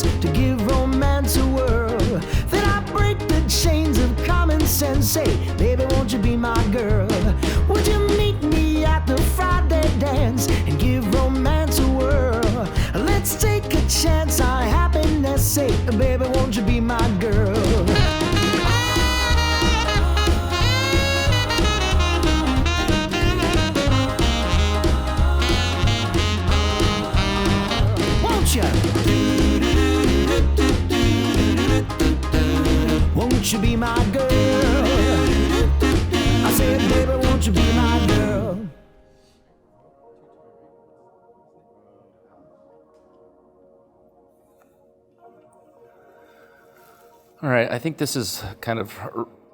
dance to give romance a whirl. Then I break the chains of common sense. Say, baby, won't you be my girl? Would you meet me at the Friday dance and give romance a whirl? Let's take a chance on happiness. Say, baby, won't you be my girl? Won't you be my girl? I said, baby, won't you be my girl? All right, I think this is kind of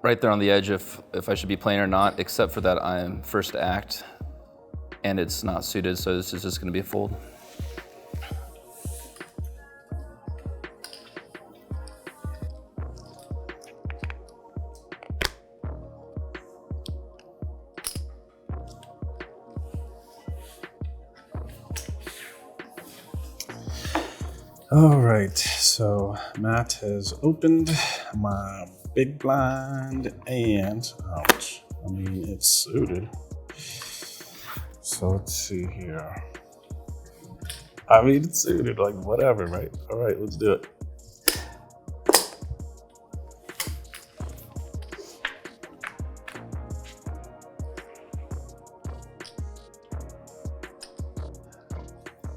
right there on the edge if I should be playing or not, except for that I'm first act and it's not suited, so this is just gonna be a fold. All right, so Matt has opened my big blind and, ouch, I mean, it's suited. So let's see here. I mean, it's suited, like whatever, right? All right, let's do it.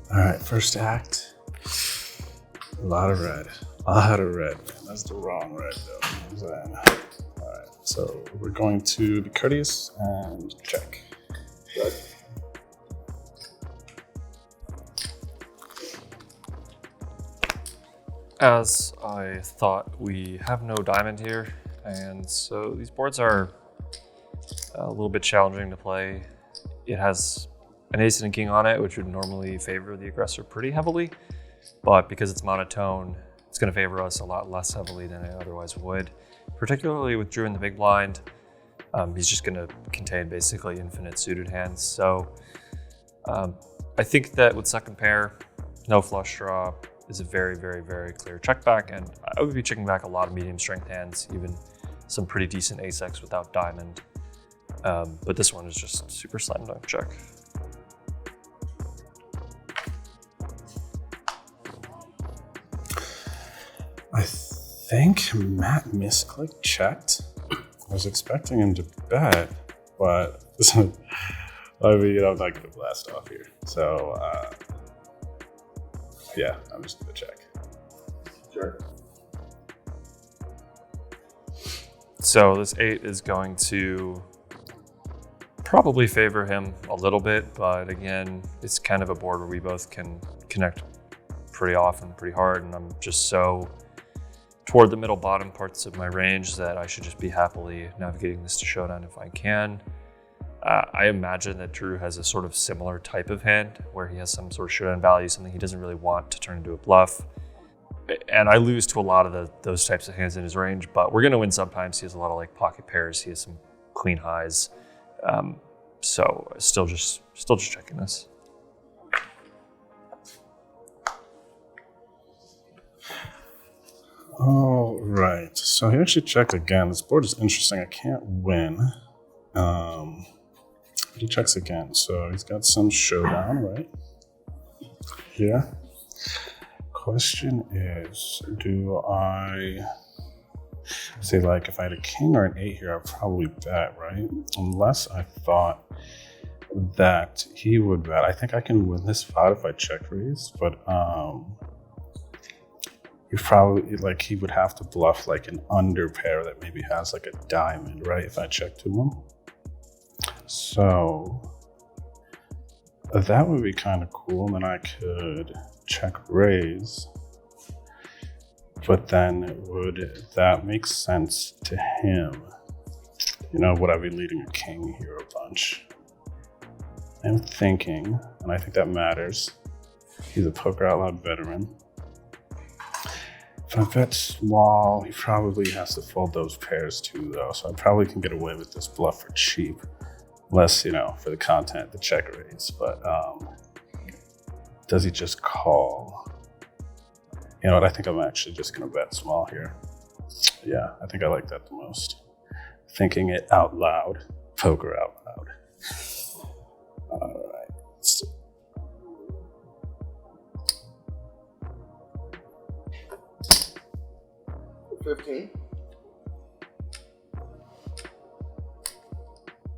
All right, first act. A lot of red, man. That's the wrong red though. All right, so we're going to be courteous and check. Good. As I thought, we have no diamond here, and so these boards are a little bit challenging to play. It has an ace and a king on it, which would normally favor the aggressor pretty heavily. But because it's monotone, it's going to favor us a lot less heavily than it otherwise would. Particularly with Drew in the big blind, he's just going to contain basically infinite suited hands. So I think that with second pair, no flush draw is a very, very, very clear check back. And I would be checking back a lot of medium strength hands, even some pretty decent ace-x without diamond. But this one is just super slam dunk check. I think Matt misclicked checked. I was expecting him to bet, but I mean, I'm not gonna blast off here. So yeah, I'm just gonna check. Sure. So this 8 is going to probably favor him a little bit, but again, it's kind of a board where we both can connect pretty often, pretty hard, and I'm just so toward the middle bottom parts of my range that I should just be happily navigating this to showdown if I can. I imagine that Drew has a sort of similar type of hand where he has some sort of showdown value, something he doesn't really want to turn into a bluff. And I lose to a lot of those types of hands in his range, but we're gonna win sometimes. He has a lot of like pocket pairs. He has some queen highs. So still just checking this. All right, so he actually checked again. This board is interesting. I can't win. But he checks again. So he's got some showdown, right? Yeah. Question is, do I say, like, if I had a king or an 8 here, I'd probably bet, right? Unless I thought that he would bet. I think I can win this spot if I check raise, but you probably, like, he would have to bluff like an under pair that maybe has like a diamond, right? If I check to him. So that would be kind of cool. And then I could check raise, but then would that make sense to him? You know, would I be leading a king here a bunch? I'm thinking, and I think that matters. He's a Poker Out Loud veteran. If I bet small, he probably has to fold those pairs too, though. So I probably can get away with this bluff for cheap. Less, you know, for the content, the check raise. But does he just call? You know what? I think I'm actually just going to bet small here. Yeah, I think I like that the most. Thinking it out loud. Poker out loud. All right. Let's see. $15.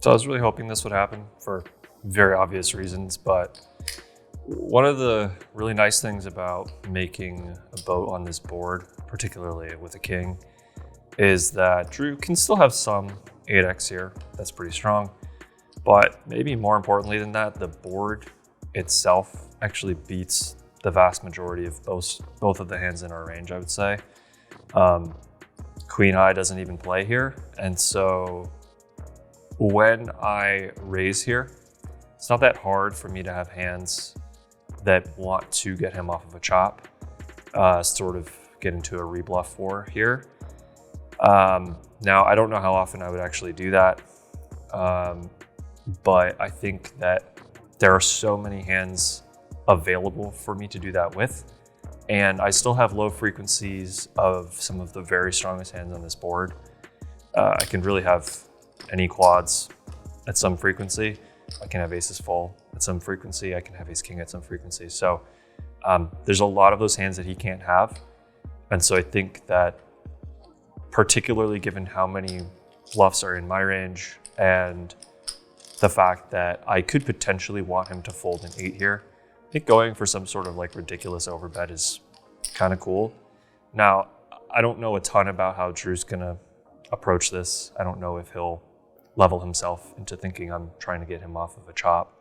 So I was really hoping this would happen for very obvious reasons, but one of the really nice things about making a boat on this board, particularly with a king, is that Drew can still have some 8x here. That's pretty strong. But maybe more importantly than that, the board itself actually beats the vast majority of both of the hands in our range, I would say. Queen high doesn't even play here. And so when I raise here, it's not that hard for me to have hands that want to get him off of a chop, sort of get into a rebluff for here. Now, I don't know how often I would actually do that, but I think that there are so many hands available for me to do that with, and I still have low frequencies of some of the very strongest hands on this board. I can really have any quads at some frequency. I can have aces full at some frequency. I can have ace king at some frequency. So there's a lot of those hands that he can't have. And so I think that particularly given how many bluffs are in my range and the fact that I could potentially want him to fold an 8 here, I think going for some sort of like ridiculous overbet is kind of cool. Now, I don't know a ton about how Drew's gonna approach this. I don't know if he'll level himself into thinking I'm trying to get him off of a chop.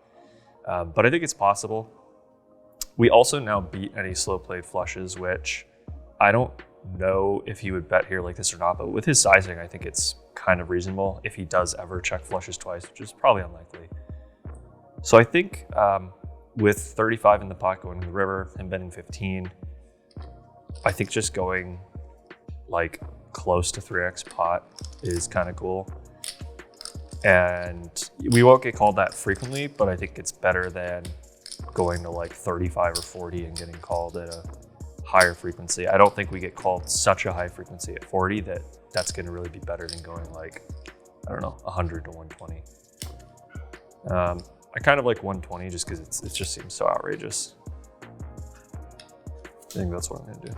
But I think it's possible. We also now beat any slow played flushes, which I don't know if he would bet here like this or not, but with his sizing, I think it's kind of reasonable if he does ever check flushes twice, which is probably unlikely. So I think with 35 in the pot going to the river and betting 15, I think just going like close to 3x pot is kind of cool. And we won't get called that frequently, but I think it's better than going to like 35 or 40 and getting called at a higher frequency. I don't think we get called such a high frequency at 40 that that's going to really be better than going like, I don't know, 100 to 120. I kind of like 120 just because it just seems so outrageous. I think that's what I'm going to do.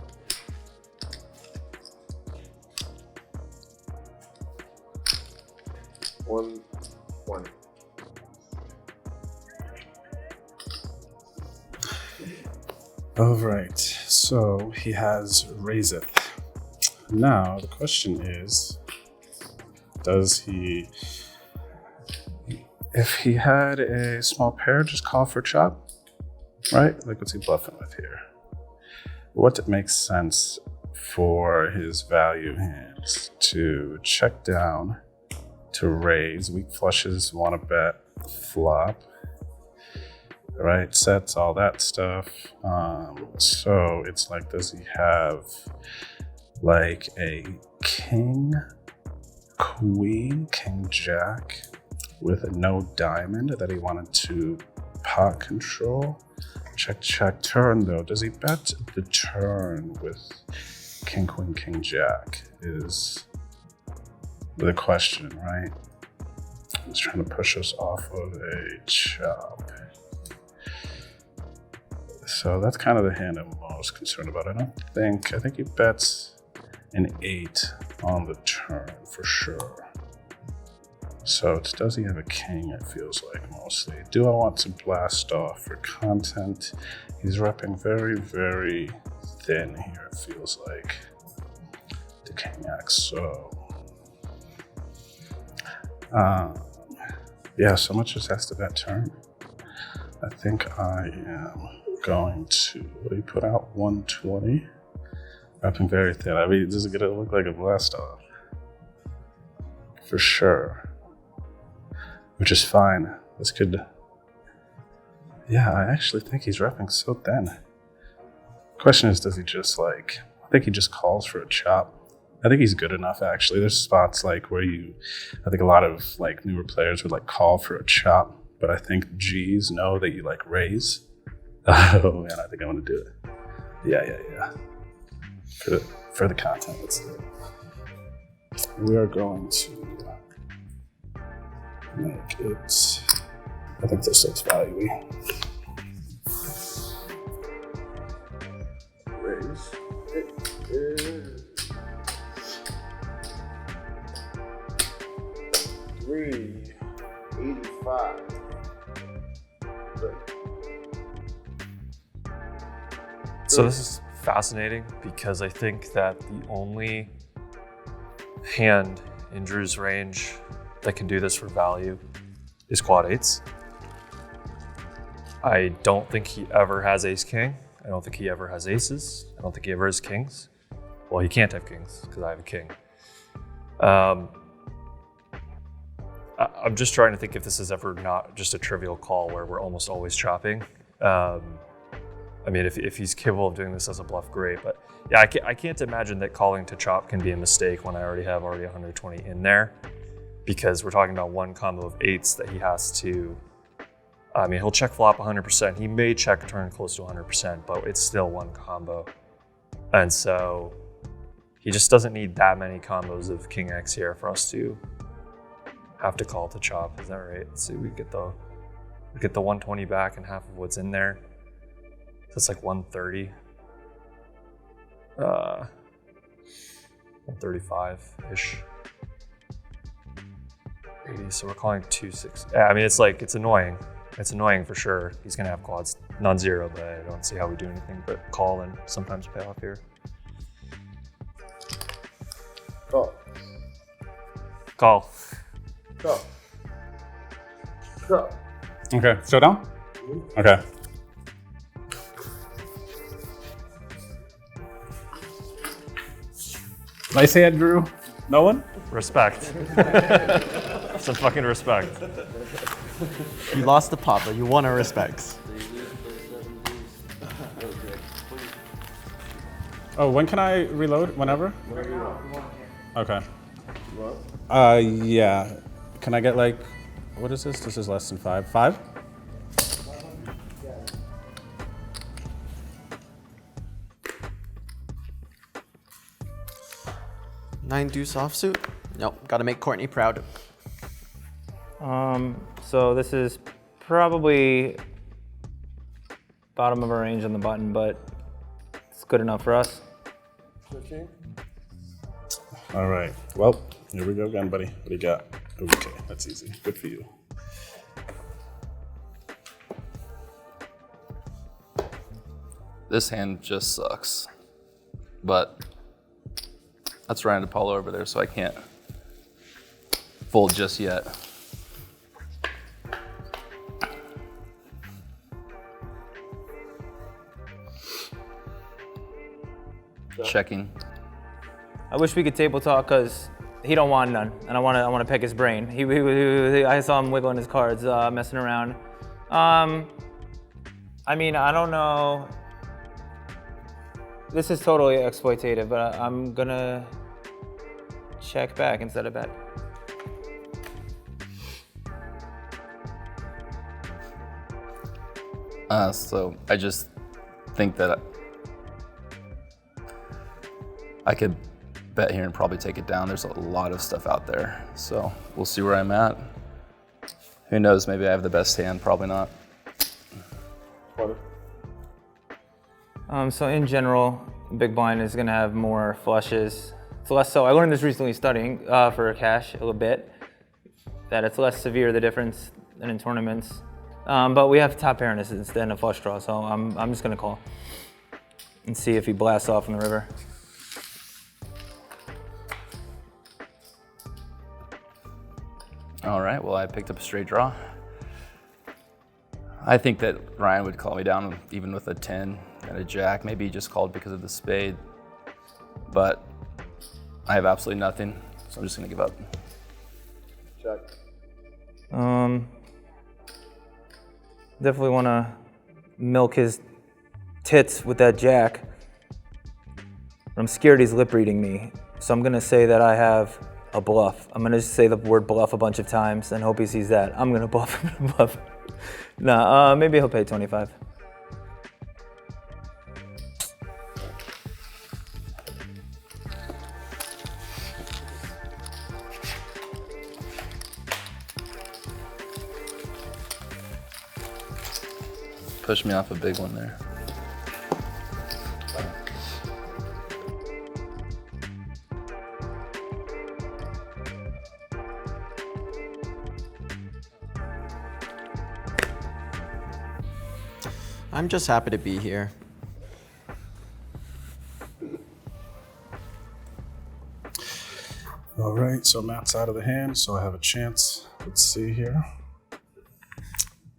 One. All right, so he has raiseth. Now the question is, does he, if he had a small pair, just call for chop, right? Like what's he bluffing with here? What makes sense for his value hands? To check down, to raise, weak flushes want to bet flop, right? Sets, all that stuff. So it's like, does he have like a king, queen, king, jack with a no diamond that he wanted to pot control? Check, check, turn though. Does he bet the turn with king, queen, king, jack is the question, right? He's trying to push us off of a chop. So that's kind of the hand I'm most concerned about. I think he bets an 8 on the turn for sure. So does he have a king, it feels like mostly. Do I want to blast off for content? He's repping very, very thin here, it feels like. The king X, so. Yeah, so much just has to bet turn. I think I am going to, what do you put out? 120. Repping very thin. I mean, this is gonna look like a blast off. For sure. Which is fine. This could, yeah, I actually think he's repping so thin. Question is, does he just like, I think he just calls for a chop. I think he's good enough actually. There's spots like where I think a lot of like newer players would like call for a chop, but I think G's know that you like raise. Oh man, I think I'm gonna do it. Yeah. for the content. Let's do it. We are going to make it. I think this looks value-y. Raise. It is 385. So this is fascinating because I think that the only hand in Drew's range that can do this for value is quad eights. I don't think he ever has ace king. I don't think he ever has aces. I don't think he ever has kings. Well, he can't have kings because I have a king. I'm just trying to think if this is ever not just a trivial call where we're almost always chopping. I mean, if he's capable of doing this as a bluff, great. But yeah, I can't imagine that calling to chop can be a mistake when I already have 120 in there, because we're talking about one combo of eights that he has to. I mean, he'll check flop 100%. He may check turn close to 100%, but it's still one combo. And so he just doesn't need that many combos of king X here for us to have to call to chop. Is that right? Let's see, we get the 120 back and half of what's in there. So it's like 130. 135-ish. 80, so we're calling 260. Yeah, I mean, it's annoying. It's annoying for sure. He's gonna have quads non-zero, but I don't see how we do anything but call and sometimes pay off here. Call. Call. Go. Go. Okay, showdown? Okay. Nice hand, Drew. No one? Respect. Some fucking respect. You lost the pot, but you won our respects. Oh, when can I reload? Whenever? Whenever you want. Okay. Yeah. Can I get like, what is this? This is less than 5. 5? Nine deuce offsuit? Nope, gotta make Courtney proud. So this is probably bottom of our range on the button, but it's good enough for us. 15. All right. Well, here we go again, buddy. What do you got? Okay, that's easy. Good for you. This hand just sucks. But that's Ryan DePaulo over there, so I can't fold just yet. Checking. I wish we could table talk because he don't want none, and I want to pick his brain. I saw him wiggling his cards, messing around. I mean, I don't know. This is totally exploitative, but I'm gonna check back instead of bet. So I just think that I could bet here and probably take it down. There's a lot of stuff out there, so we'll see where I'm at. Who knows, maybe I have the best hand, probably not. So in general, big blind is gonna have more flushes. It's less so. I learned this recently studying for cash a little bit, that it's less severe, the difference, than in tournaments. But we have top pairness instead of flush draw, so I'm just gonna call and see if he blasts off in the river. All right, well, I picked up a straight draw. I think that Ryan would call me down even with a 10 and a jack. Maybe he just called because of the spade, but I have absolutely nothing, so I'm just gonna give up. Check. Definitely wanna milk his tits with that jack. But I'm scared he's lip reading me, so I'm gonna say that I have a bluff. I'm gonna just say the word bluff a bunch of times and hope he sees that. I'm gonna bluff, I'm gonna bluff. Nah, maybe he'll pay 25. Push me off a big one there. I'm just happy to be here. All right, so Matt's out of the hand, so I have a chance. Let's see here.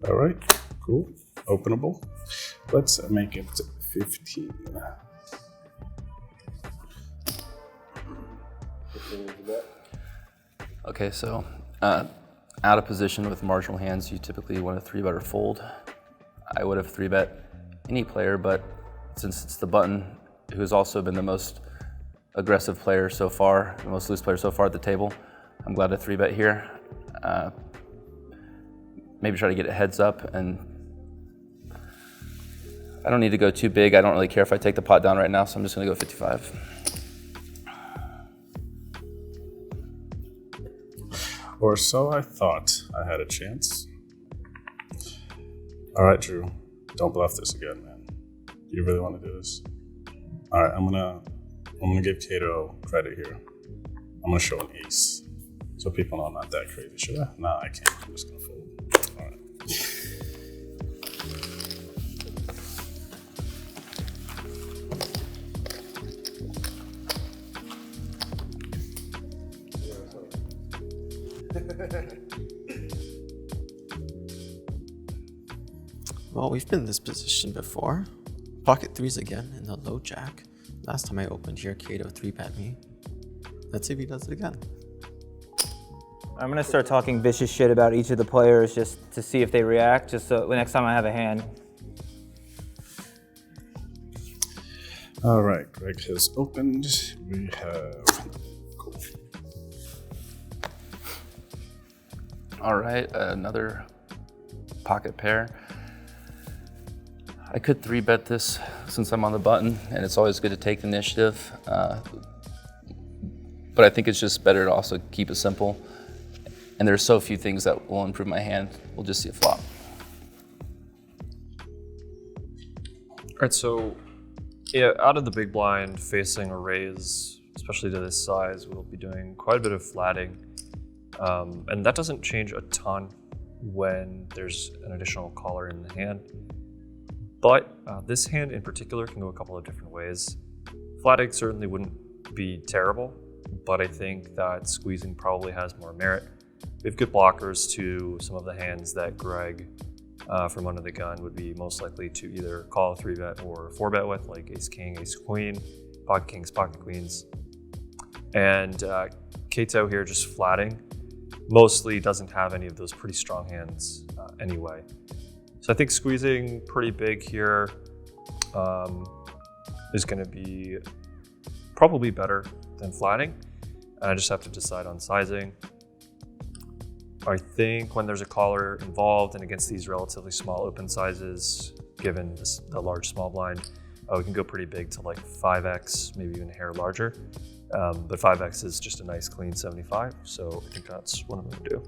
All right, cool. Openable. Let's make it 15. Okay, so out of position with marginal hands, you typically want to 3-bet or fold. I would have 3-bet any player, but since it's the button who's also been the most aggressive player so far, the most loose player so far at the table, I'm glad to 3-bet here. Maybe try to get a heads up, and I don't need to go too big. I don't really care if I take the pot down right now, so I'm just gonna go 55. Or so I thought. I had a chance. All right, Drew, don't bluff this again, man. You really want to do this? All right, I'm gonna give Cato credit here. I'm gonna show an ace, so people know I'm not that crazy. Should I? Nah, I can't. I'm just gonna fold. All right. Well, we've been in this position before. Pocket threes again in the low jack. Last time I opened here, Cato 3-bet me. Let's see if he does it again. I'm gonna start talking vicious shit about each of the players just to see if they react, just so the next time I have a hand. All right, Greg has opened. We have. Cool. All right, another pocket pair. I could 3-bet this since I'm on the button, and it's always good to take the initiative. But I think it's just better to also keep it simple. And there's so few things that will improve my hand. We'll just see a flop. All right, so yeah, out of the big blind, facing a raise, especially to this size, we'll be doing quite a bit of flatting. And that doesn't change a ton when there's an additional caller in the hand. But this hand in particular can go a couple of different ways. Flatting certainly wouldn't be terrible, but I think that squeezing probably has more merit. We have good blockers to some of the hands that Greg from under the gun would be most likely to either call a 3-bet or 4-bet with, like ace king, ace queen, pocket kings, pocket queens. And Cato here just flatting mostly doesn't have any of those pretty strong hands anyway. So I think squeezing pretty big here is going to be probably better than flatting. And I just have to decide on sizing. I think when there's a caller involved and against these relatively small open sizes, given the large small blind, we can go pretty big to like 5x, maybe even a hair larger. But 5x is just a nice clean 75, so I think that's what I'm going to do.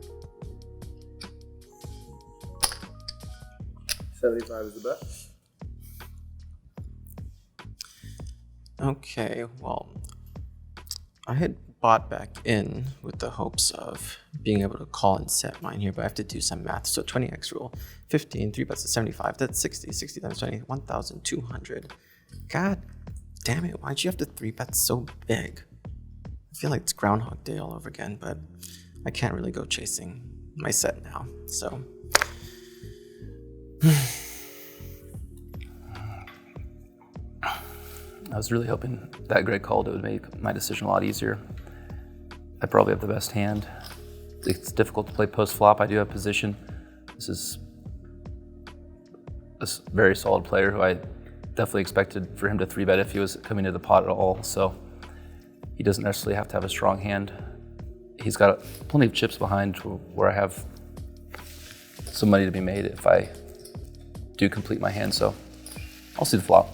75 is the bet. Okay, well, I had bought back in with the hopes of being able to call and set mine here, but I have to do some math. So 20x rule, 15, 3-bets at 75, that's 60, 60 times 20, 1,200. God damn it, why'd you have to 3-bet so big? I feel like it's Groundhog Day all over again, but I can't really go chasing my set now, so. I was really hoping that Greg called it would make my decision a lot easier. I probably have the best hand. It's difficult to play post-flop. I do have position. This is a very solid player who I definitely expected for him to 3-bet if he was coming to the pot at all. So he doesn't necessarily have to have a strong hand. He's got plenty of chips behind where I have some money to be made if I do complete my hand. So I'll see the flop.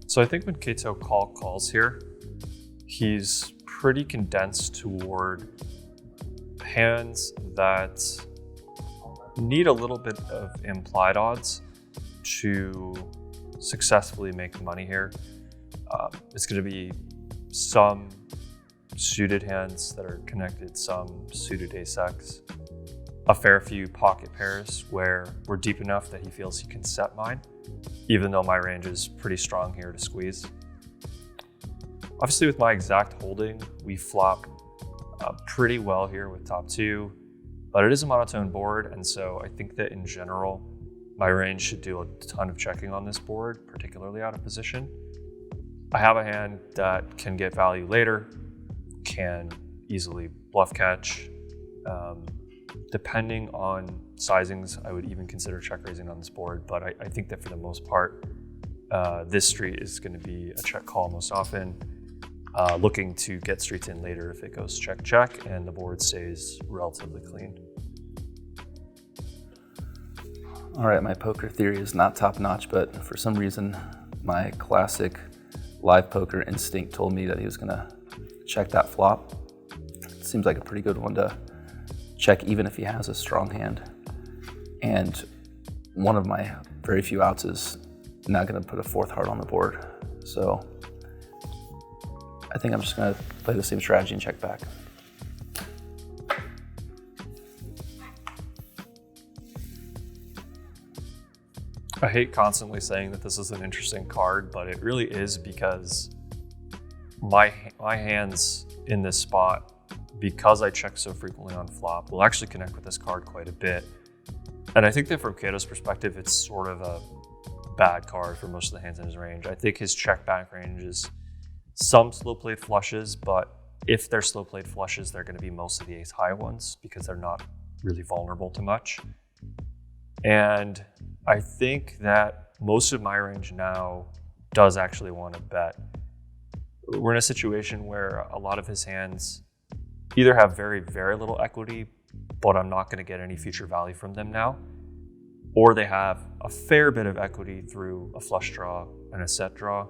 So I think when Cato calls here, he's pretty condensed toward hands that need a little bit of implied odds to successfully make money here. It's going to be some suited hands that are connected, some suited ace-x, a fair few pocket pairs where we're deep enough that he feels he can set mine, even though my range is pretty strong here to squeeze. Obviously with my exact holding, we flop pretty well here with top two, but it is a monotone board, and so I think that in general, my range should do a ton of checking on this board, particularly out of position. I have a hand that can get value later, can easily bluff catch. Depending on sizings, I would even consider check raising on this board, but I think that for the most part, this street is going to be a check call most often, looking to get streets in later if it goes check check and the board stays relatively clean. All right, my poker theory is not top notch, but for some reason, my classic live poker instinct told me that he was gonna check that flop. It seems like a pretty good one to check even if he has a strong hand. And one of my very few outs is not gonna put a fourth heart on the board. So I think I'm just gonna play the same strategy and check back. I hate constantly saying that this is an interesting card, but it really is because my hands in this spot, because I check so frequently on flop, will actually connect with this card quite a bit. And I think that from Kato's perspective, it's sort of a bad card for most of the hands in his range. I think his check back range is some slow played flushes, but if they're slow played flushes, they're going to be most of the ace high ones because they're not really vulnerable to much. And I think that most of my range now does actually want to bet. We're in a situation where a lot of his hands either have very, very little equity, but I'm not going to get any future value from them now, or they have a fair bit of equity through a flush draw and a set draw,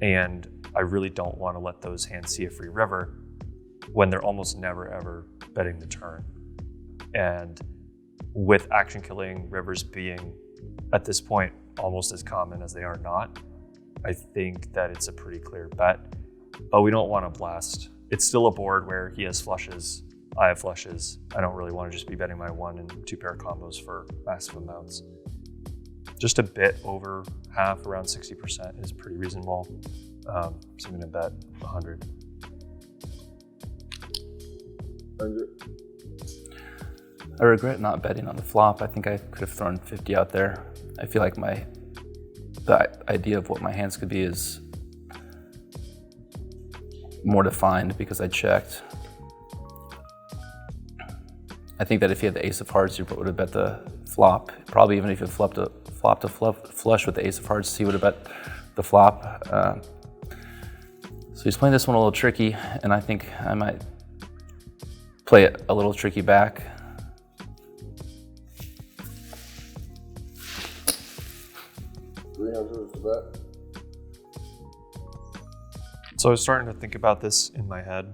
and I really don't want to let those hands see a free river when they're almost never ever betting the turn. And with action killing rivers being at this point almost as common as they are not, I think that it's a pretty clear bet, but we don't want to blast. It's still a board where he has flushes, I have flushes. I don't really want to just be betting my 1 and 2 pair combos for massive amounts. Just a bit over half, around 60% is pretty reasonable. So I'm going to bet 100. I regret not betting on the flop. I think I could have thrown 50 out there. I feel like the idea of what my hands could be is more defined because I checked. I think that if he had the ace of hearts, he would have bet the flop. Probably even if he flopped a flush with the ace of hearts, he would have bet the flop. So he's playing this one a little tricky, and I think I might play it a little tricky back. So I was starting to think about this in my head,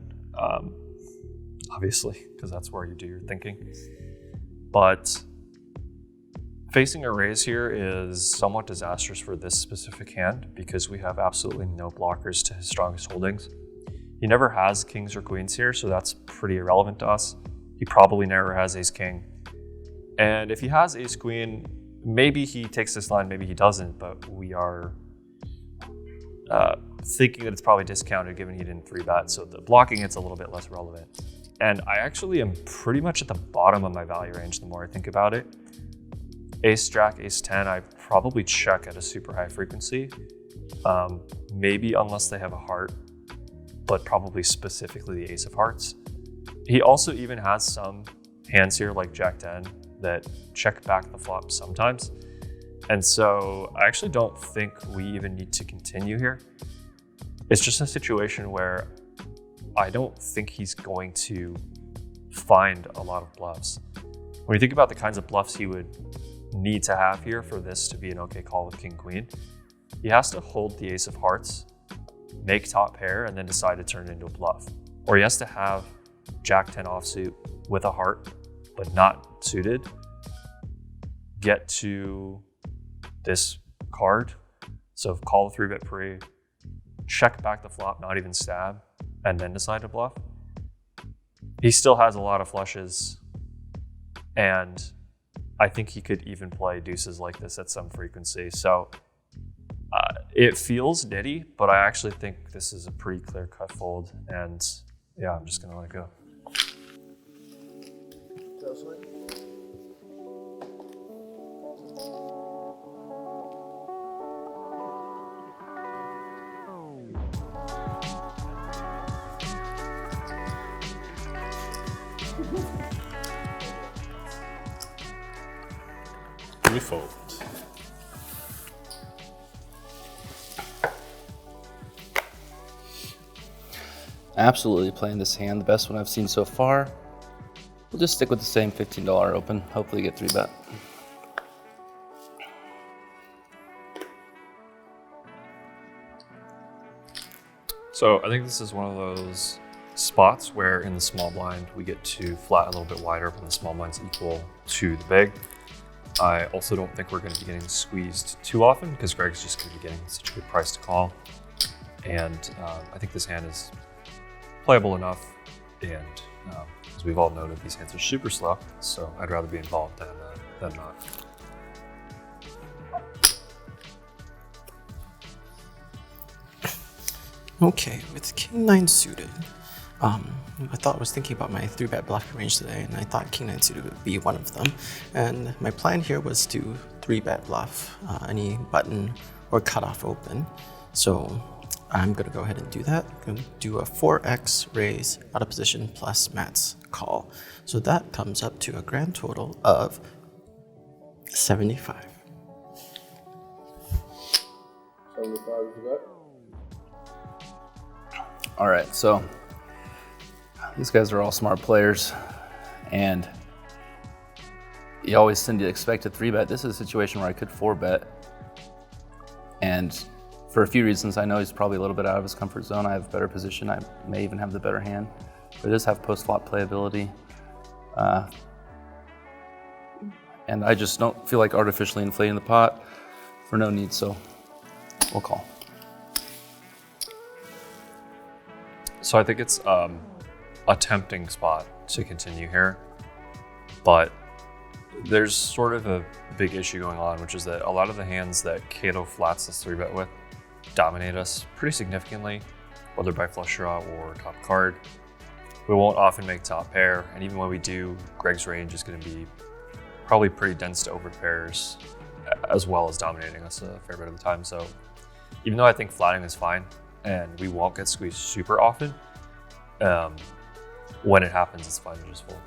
obviously, because that's where you do your thinking. But facing a raise here is somewhat disastrous for this specific hand because we have absolutely no blockers to his strongest holdings. He never has kings or queens here, so that's pretty irrelevant to us. He probably never has ace king. And if he has ace queen, maybe he takes this line, maybe he doesn't, but we are thinking that it's probably discounted given he didn't 3-bet, so the blocking it's a little bit less relevant. And I actually am pretty much at the bottom of my value range the more I think about it. Ace jack, ace 10, I probably check at a super high frequency. Maybe unless they have a heart, but probably specifically the ace of hearts. He also even has some hands here like jack 10 that check back the flop sometimes. And so I actually don't think we even need to continue here. It's just a situation where I don't think he's going to find a lot of bluffs. When you think about the kinds of bluffs he would need to have here for this to be an okay call with king queen, he has to hold the ace of hearts, make top pair, and then decide to turn it into a bluff. or he has to have Jack 10 offsuit with a heart, but not suited, get to this card. So call the 3-bet pre, check back the flop, not even stab, and then decide to bluff. He still has a lot of flushes, and I think he could even play deuces like this at some frequency. So it feels nitty, but I actually think this is a pretty clear-cut fold, and yeah, I'm just gonna let it go. We fold. Absolutely playing this hand, the best one I've seen so far. We'll just stick with the same $15 open, hopefully get 3-bet. So I think this is one of those spots where in the small blind, we get to flat a little bit wider when the small blind's equal to the big. I also don't think we're going to be getting squeezed too often because Greg's just going to be getting such a good price to call. And I think this hand is playable enough, and as we've all noted, these hands are super slow, so I'd rather be involved than not. Okay, with King 9 suited, I was thinking about my 3-bet bluffing range today, and I thought King 9 suited would be one of them. And my plan here was to 3-bet bluff any button or cutoff open. So I'm gonna go ahead and do that. I'm gonna do a 4x raise out of position plus Matt's call. So that comes up to a grand total of 75. 75 is that? All right, so these guys are all smart players, and you always tend to expect a 3-bet. This is a situation where I could 4-bet, and for a few reasons, I know he's probably a little bit out of his comfort zone. I have a better position. I may even have the better hand, but it does have post-flop playability. And I just don't feel like artificially inflating the pot for no need, so we'll call. So I think it's a tempting spot to continue here, but there's sort of a big issue going on, which is that a lot of the hands that Cato flats this 3-bet with dominate us pretty significantly, whether by flush draw or top card. We won't often make top pair, and even when we do, Greg's range is going to be probably pretty dense to over pairs, as well as dominating us a fair bit of the time. So even though I think flatting is fine, and we won't get squeezed super often, when it happens, it's fine to just fold.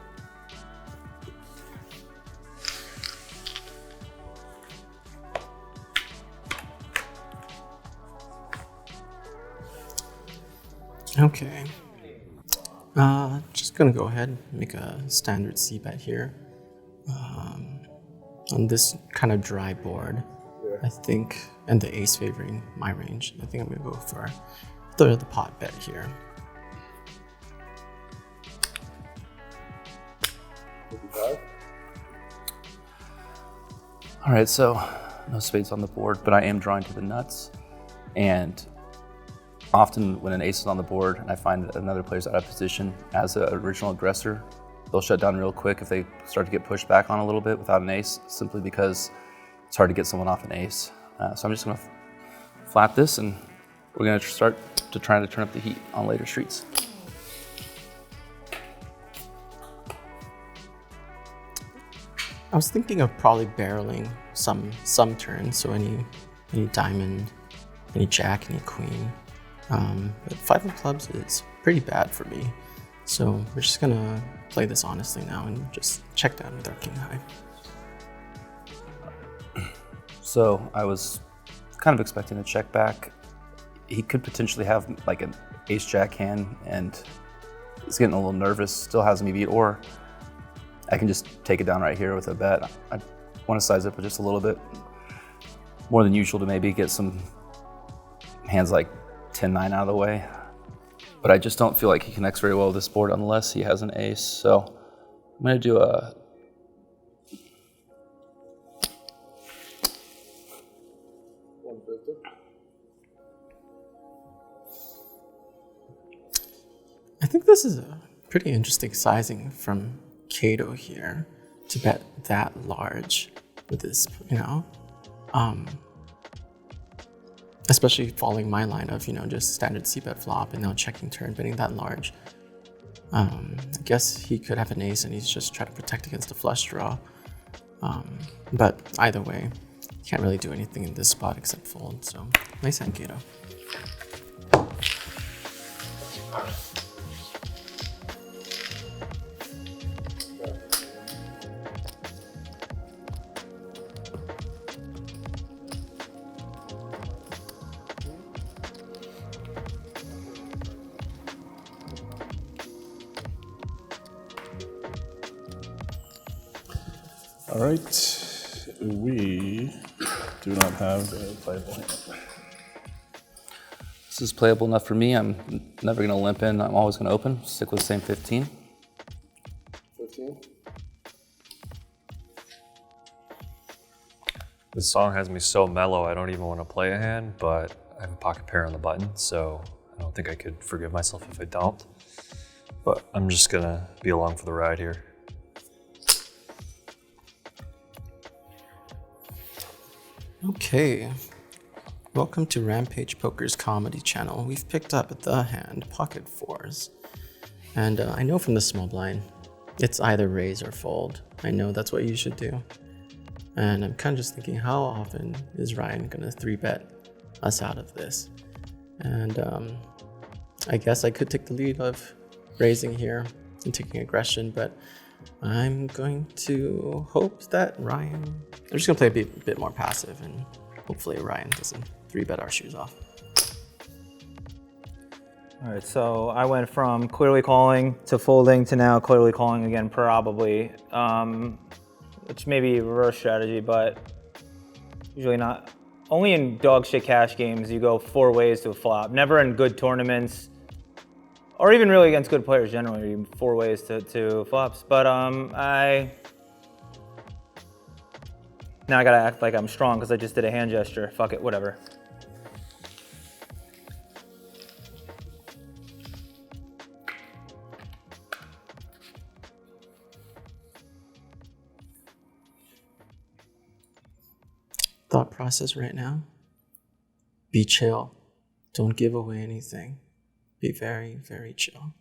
Okay. Just gonna go ahead and make a standard C-bet here. On this kind of dry board, I think, and the ace favoring my range, I think I'm gonna go for the pot bet here. 55? All right, so no spades on the board, but I am drawing to the nuts. And often when an ace is on the board and I find that another player's out of position as an original aggressor, they'll shut down real quick if they start to get pushed back on a little bit without an ace, simply because it's hard to get someone off an ace. So I'm just gonna flat this, and we're gonna start to try to turn up the heat on later streets. I was thinking of probably barreling some turns, so any diamond, any jack, any queen. But 5 of clubs is pretty bad for me. So we're just gonna play this honestly now and just check down with our king high. So I was kind of expecting a check back. He could potentially have like an ace jack hand, and he's getting a little nervous, still has me beat, or I can just take it down right here with a bet. I want to size up just a little bit more than usual to maybe get some hands like 10-9 out of the way. but I just don't feel like he connects very well with this board unless he has an ace. So I'm going to do a... I think this is a pretty interesting sizing from Cato here to bet that large with this, you know, especially following my line of, you know, just standard c-bet flop and now checking turn, betting that large. I guess he could have an ace and he's just trying to protect against a flush draw. But either way, can't really do anything in this spot except fold. So nice hand, Cato. All right, we do not have a playable hand. This is playable enough for me. I'm never going to limp in. I'm always going to open. Stick with the same 15. 15. This song has me so mellow, I don't even want to play a hand, but I have a pocket pair on the button, so I don't think I could forgive myself if I don't. But I'm just going to be along for the ride here. Okay, welcome to Rampage Poker's comedy channel. We've picked up the hand, pocket fours. And I know from the small blind, it's either raise or fold. I know that's what you should do. And I'm kind of just thinking, how often is Ryan gonna 3-bet us out of this? And I guess I could take the lead of raising here and taking aggression, but I'm going to hope that Ryan... I'm just going to play a bit more passive, and hopefully Ryan doesn't 3-bet our shoes off. All right, so I went from clearly calling to folding to now clearly calling again, probably, which may be a reverse strategy, but usually not. Only in dog shit cash games you go 4 ways to a flop. Never in good tournaments, or even really against good players generally, 4 ways to flops. But now I gotta act like I'm strong because I just did a hand gesture. Fuck it, whatever. Thought process right now. Be chill. Don't give away anything. Be very, very chill.